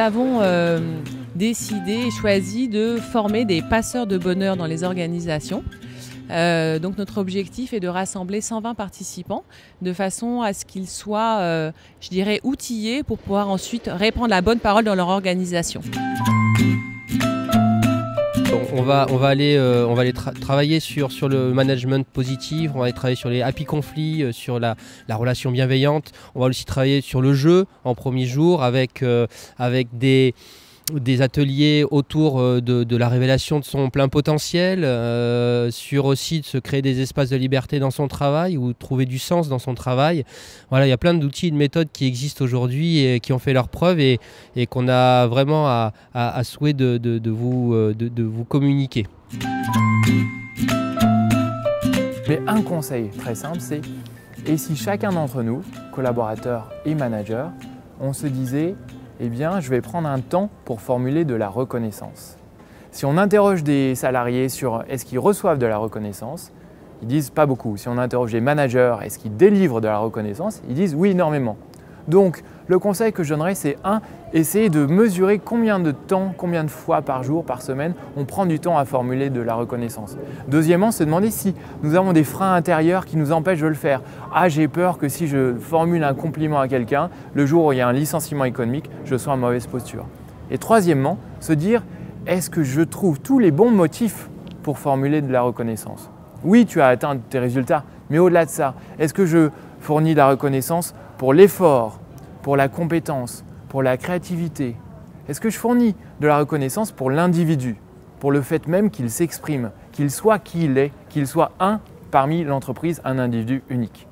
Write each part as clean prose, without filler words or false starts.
avons décidé et choisi de former des passeurs de bonheur dans les organisations. Donc notre objectif est de rassembler 120 participants de façon à ce qu'ils soient, je dirais, outillés pour pouvoir ensuite répandre la bonne parole dans leur organisation. On va aller travailler sur le management positif, on va aller travailler sur les happy conflits, sur la relation bienveillante. On va aussi travailler sur le jeu en premier jour avec des ateliers autour de la révélation de son plein potentiel, sur aussi de se créer des espaces de liberté dans son travail ou trouver du sens dans son travail. Voilà, il y a plein d'outils et de méthodes qui existent aujourd'hui et qui ont fait leurs preuves et qu'on a vraiment à souhait de vous communiquer. Mais un conseil très simple, c'est et si chacun d'entre nous, collaborateurs et managers, on se disait eh bien, je vais prendre un temps pour formuler de la reconnaissance. Si on interroge des salariés sur est-ce qu'ils reçoivent de la reconnaissance, ils disent pas beaucoup. Si on interroge des managers, est-ce qu'ils délivrent de la reconnaissance, ils disent oui, énormément. Donc, le conseil que je donnerais, c'est essayer de mesurer combien de temps, combien de fois par jour, par semaine, on prend du temps à formuler de la reconnaissance. Deuxièmement, se demander si nous avons des freins intérieurs qui nous empêchent de le faire. Ah, j'ai peur que si je formule un compliment à quelqu'un, le jour où il y a un licenciement économique, je sois en mauvaise posture. Et troisièmement, se dire, est-ce que je trouve tous les bons motifs pour formuler de la reconnaissance? Oui, tu as atteint tes résultats, mais au-delà de ça, est-ce que je fournis de la reconnaissance pour l'effort, pour la compétence, pour la créativité? Est-ce que je fournis de la reconnaissance pour l'individu, pour le fait même qu'il s'exprime, qu'il soit qui il est, qu'il soit un parmi l'entreprise, un individu unique?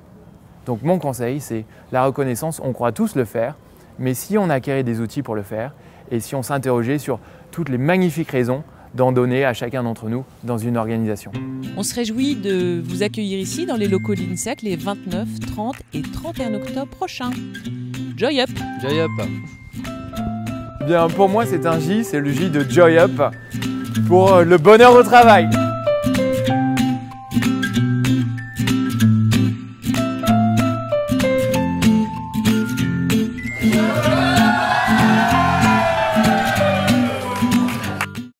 Donc mon conseil, c'est la reconnaissance, on croit tous le faire, mais si on acquérait des outils pour le faire et si on s'interrogeait sur toutes les magnifiques raisons d'en donner à chacun d'entre nous dans une organisation. On se réjouit de vous accueillir ici dans les locaux de l'INSEC les 29, 30 et 31 octobre prochains. Joy Up! Joy Up! Bien, pour moi, c'est un J, c'est le J de Joy Up pour le bonheur au travail.